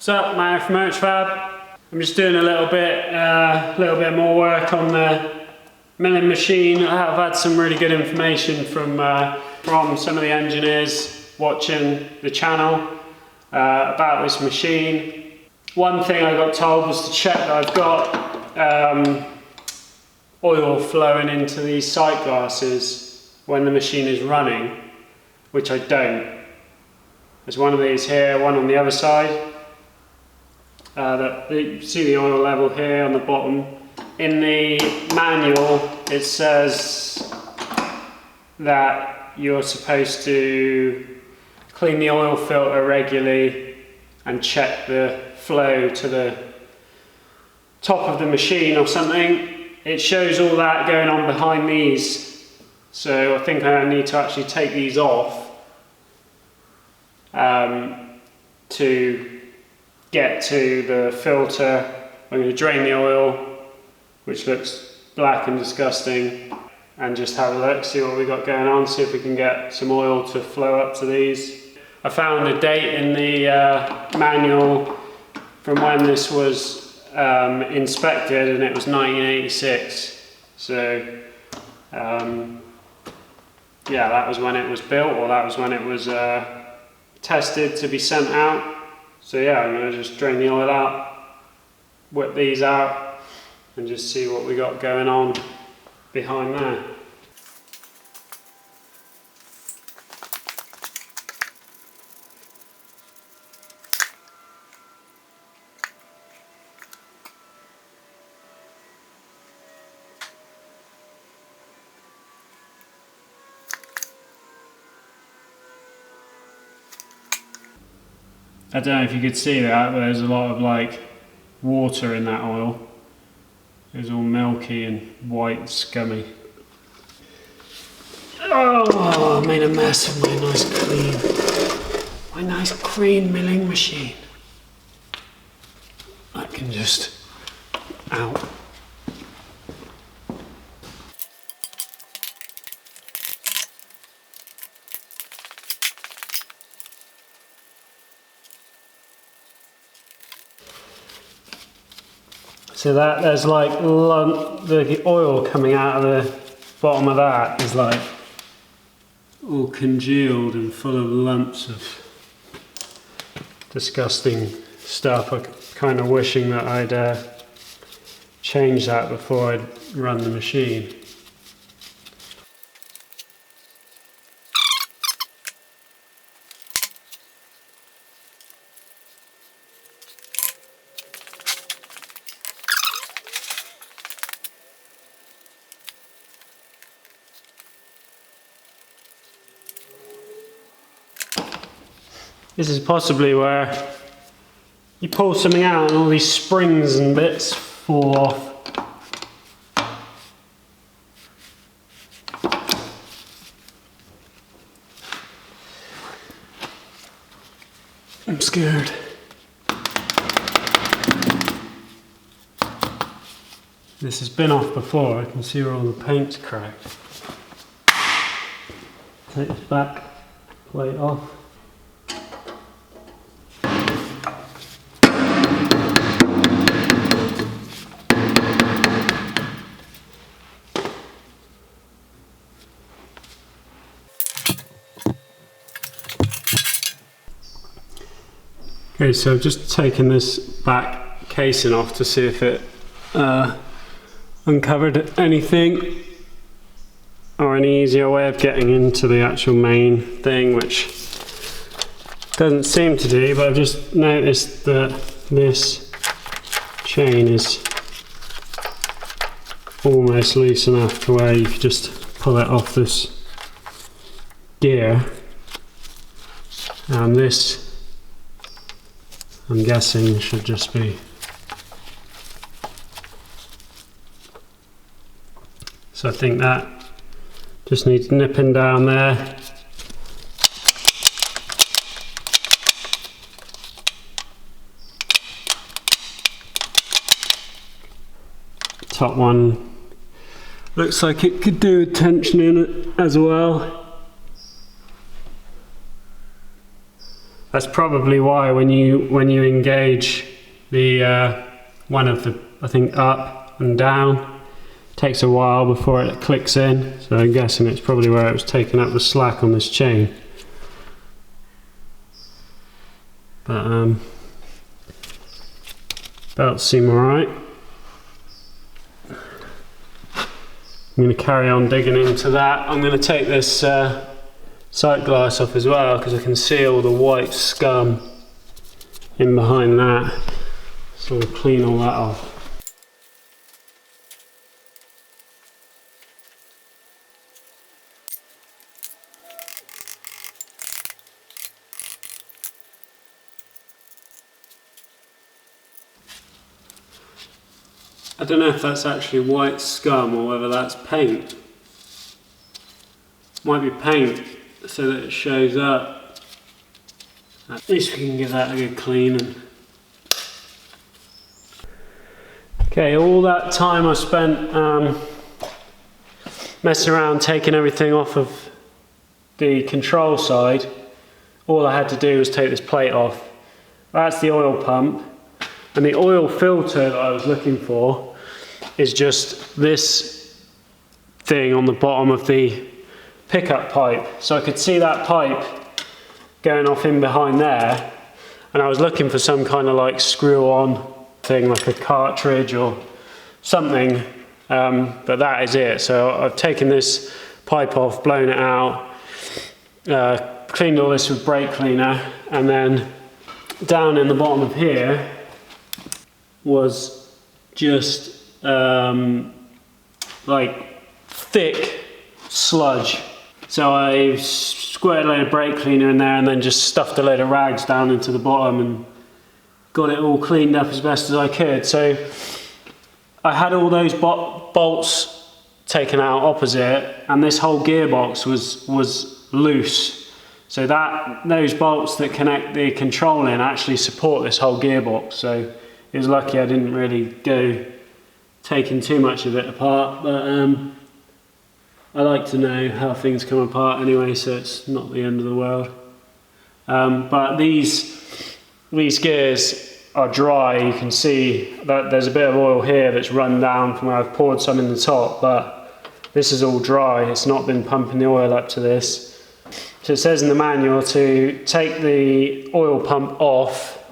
What's up, Matt from Urchfab? I'm just doing a little bit more work on the milling machine. I've had some really good information from some of the engineers watching the channel about this machine. One thing I got told was to check that I've got oil flowing into these sight glasses when the machine is running, which I don't. There's one of these here, one on the other side. You see the oil level here on the bottom. In the manual it says that you're supposed to clean the oil filter regularly and check the flow to the top of the machine or something. It shows all that going on behind these, so I think I need to actually take these off to get to the filter. I'm going to drain the oil, which looks black and disgusting, and just have a look, see what we got going on, see if we can get some oil to flow up to these. I found a date in the manual from when this was inspected, and it was 1986. So yeah, that was when it was built, or that was when it was tested to be sent out. So yeah, I'm going to just drain the oil out, whip these out, and just see what we got going on behind there. I don't know if you could see that, but there's a lot of like water in that oil. It was all milky and white and scummy. Oh, I made a mess of my nice clean milling machine. That can just out. So that there's like the oil coming out of the bottom of that is like all congealed and full of lumps of disgusting stuff. I'm kind of wishing that I'd change that before I'd run the machine. This is possibly where you pull something out and all these springs and bits fall off. I'm scared. This has been off before, I can see where all the paint's cracked. Take this back plate off. Okay, so I've just taken this back casing off to see if it uncovered anything or any easier way of getting into the actual main thing, which doesn't seem to do, but I've just noticed that this chain is almost loose enough to where you could just pull it off this gear, and this, I'm guessing, should just be. So I think that just needs nipping down there. Top one looks like it could do with tension in it as well. That's probably why when you engage the one of the, I think, up and down, it takes a while before it clicks in. So I'm guessing it's probably where it was taking up the slack on this chain. But belts seem alright. I'm going to carry on digging into that. I'm going to take this sight glass off as well, because I can see all the white scum in behind that. So we'll clean all that off. I don't know if that's actually white scum or whether that's paint. Might be paint so that it shows up. At least we can give that a good clean. Okay, all that time I spent messing around taking everything off of the control side, all I had to do was take this plate off. That's the oil pump. And the oil filter that I was looking for is just this thing on the bottom of the pickup pipe. So I could see that pipe going off in behind there, and I was looking for some kind of like screw-on thing, like a cartridge or something, but that is it. So I've taken this pipe off, blown it out, cleaned all this with brake cleaner, and then down in the bottom of here was just like thick sludge. So I squirted a load of brake cleaner in there and then just stuffed a load of rags down into the bottom and got it all cleaned up as best as I could. So I had all those bolts taken out opposite, and this whole gearbox was loose. So those bolts that connect the control in actually support this whole gearbox. So it was lucky I didn't really go taking too much of it apart, but I like to know how things come apart anyway, so it's not the end of the world. But these gears are dry. You can see that there's a bit of oil here that's run down from where I've poured some in the top, but this is all dry. It's not been pumping the oil up to this. So it says in the manual to take the oil pump off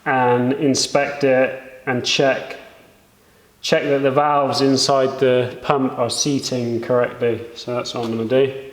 and inspect it and check that the valves inside the pump are seating correctly. So that's what I'm going to do.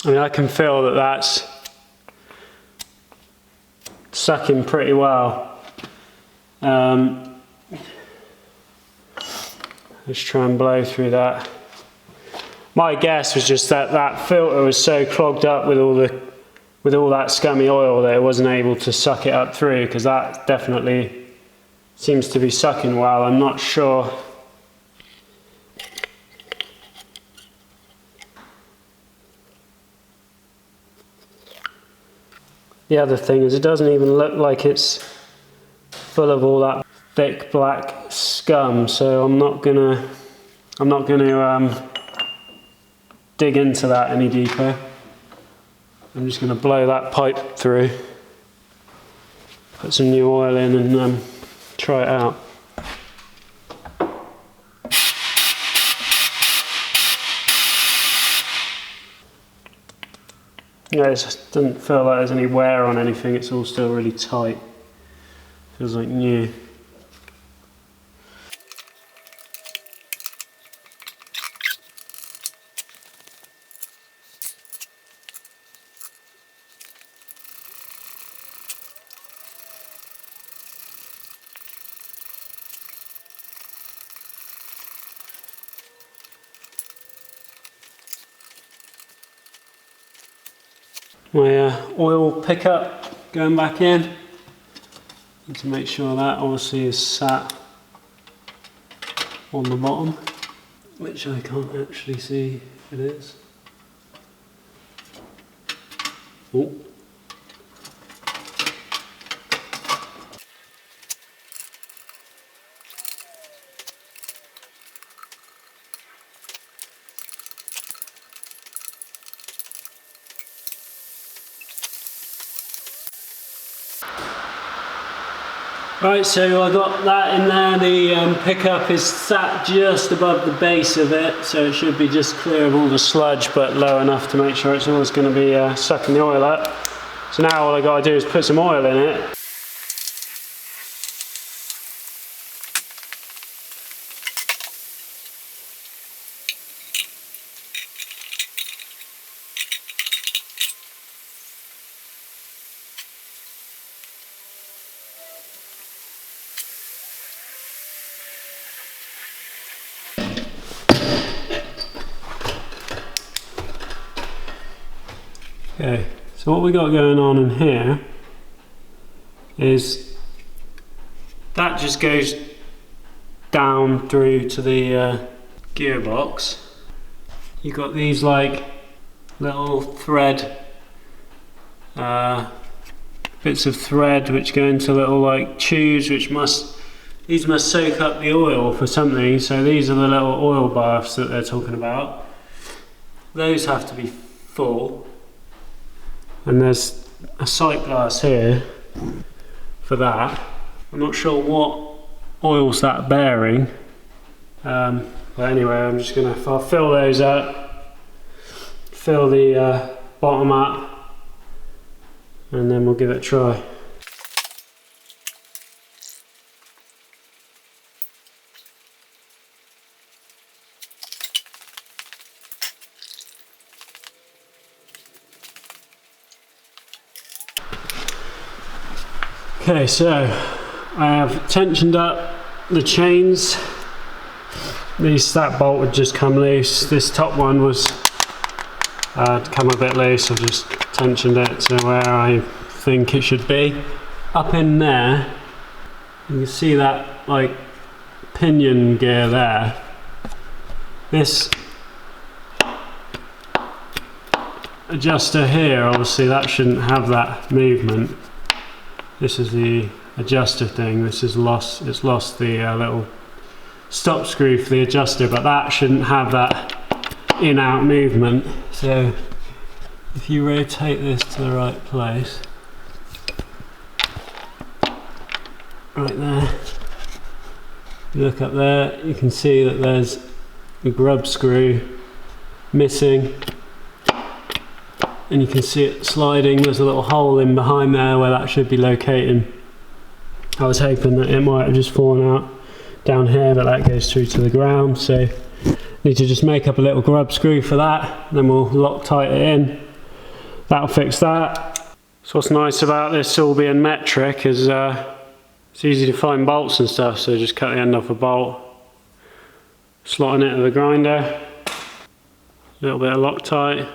I mean, I can feel that that's sucking pretty well. Let's try and blow through that. My guess was just that that filter was so clogged up with all that scummy oil that it wasn't able to suck it up through, because that definitely seems to be sucking well. I'm not sure. The other thing is, it doesn't even look like it's full of all that thick black scum, so I'm not gonna dig into that any deeper. I'm just gonna blow that pipe through, put some new oil in, and try it out. Yeah, it just doesn't feel like there's any wear on anything. It's all still really tight. Feels like new. My oil pickup going back in. And to make sure that obviously is sat on the bottom, which I can't actually see it is. Oh. Right, so I got that in there. The pickup is sat just above the base of it, so it should be just clear of all the sludge, but low enough to make sure it's always going to be sucking the oil up. So now all I got to do is put some oil in it. Okay, so what we got going on in here is that just goes down through to the gearbox. You've got these like little thread bits of thread which go into little like tubes which must soak up the oil for something. So these are the little oil baths that they're talking about. Those have to be full. And there's a sight glass here for that. I'm not sure what oil's that bearing, but anyway, I'm just gonna, I'll fill those up, fill the bottom up, and then we'll give it a try. Okay, so I have tensioned up the chains. That bolt would just come loose. This top one was come a bit loose. I've just tensioned it to where I think it should be. Up in there, you can see that like pinion gear there. This adjuster here, obviously that shouldn't have that movement. This is the adjuster thing. This is lost. It's lost the little stop screw for the adjuster, but that shouldn't have that in-out movement. So if you rotate this to the right place, right there, you look up there, you can see that there's a grub screw missing. And you can see it sliding. There's a little hole in behind there where that should be located. I was hoping that it might have just fallen out down here, but that goes through to the ground, so need to just make up a little grub screw for that, and then we'll Loctite it in. That'll fix that. So what's nice about this all being metric is it's easy to find bolts and stuff, so just cut the end off a bolt, slotting it to the grinder, a little bit of Loctite.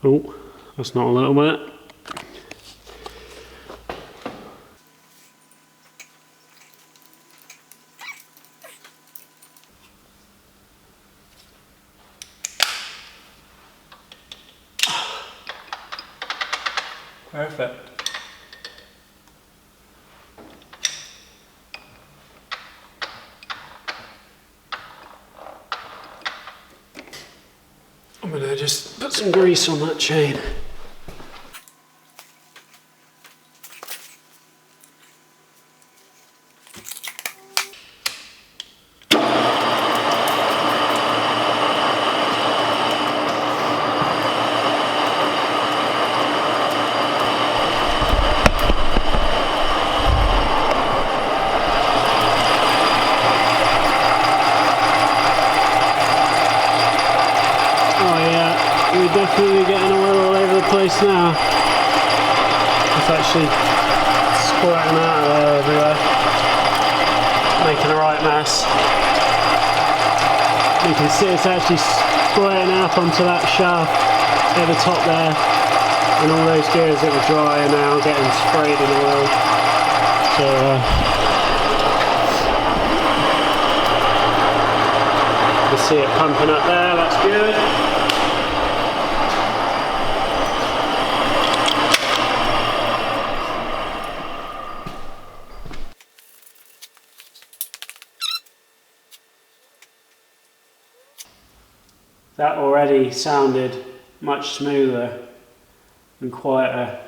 Oh, that's not a little bit. Perfect. I'm going to just put some grease on that chain. Definitely getting oil all over the place now. It's actually squirting out of there everywhere, making a right mess. You can see it's actually squirting up onto that shaft at the top there, and all those gears that were dry are now getting sprayed in oil. So you see it pumping up there, that's good. That already sounded much smoother and quieter.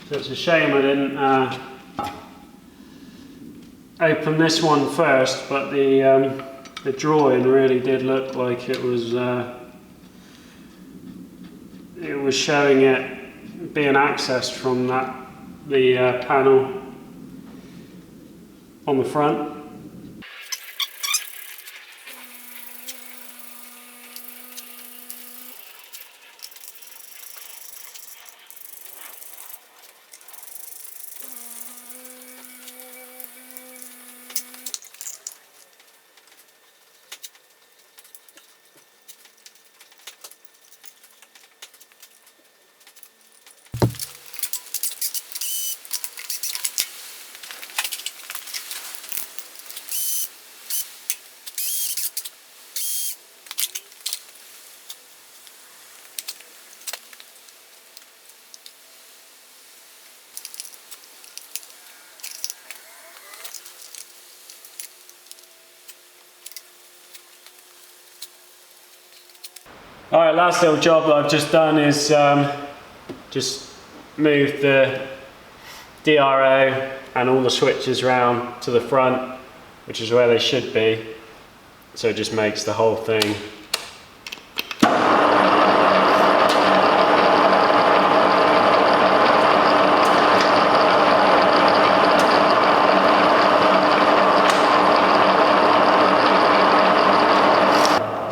So it's a shame I didn't open this one first, but the drawing really did look like it was showing it being accessed from the panel on the front. Alright, last little job that I've just done is just moved the DRO and all the switches round to the front, which is where they should be. So it just makes the whole thing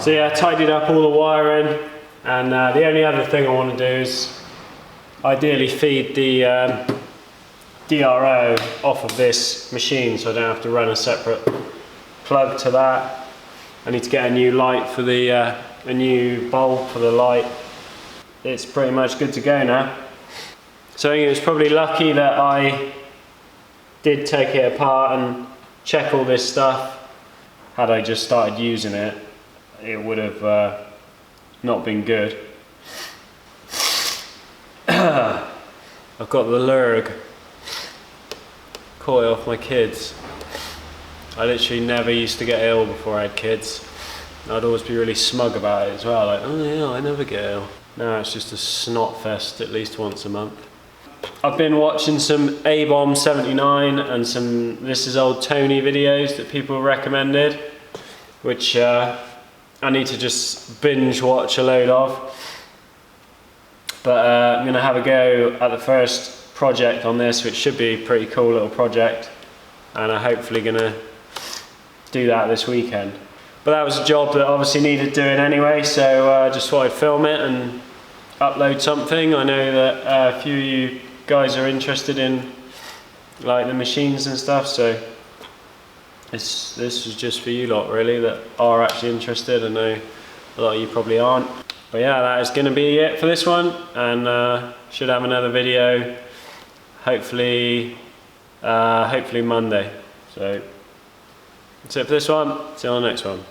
So yeah, I tidied up all the wiring, and the only other thing I want to do is ideally feed the DRO off of this machine so I don't have to run a separate plug to that. I need to get a new light for the, a new bulb for the light. It's pretty much good to go now. So I think it was probably lucky that I did take it apart and check all this stuff. Had I just started using it, it would have not been good. I've got the lurg coil off my kids. I literally never used to get ill before I had kids. I'd always be really smug about it as well, like, oh yeah, I never get ill. Now it's just a snot fest at least once a month. I've been watching some A-Bomb 79 and some This Is Old Tony videos that people recommended, which I need to just binge watch a load of. But I'm gonna have a go at the first project on this, which should be a pretty cool little project, and I'm hopefully gonna do that this weekend. But that was a job that obviously needed doing anyway, so I just thought I'd film it and upload something. I know that a few of you guys are interested in like the machines and stuff, so this is just for you lot really that are actually interested. I know a lot of you probably aren't. But yeah, that is going to be it for this one, and should have another video hopefully Monday. So that's it for this one. See you on the next one.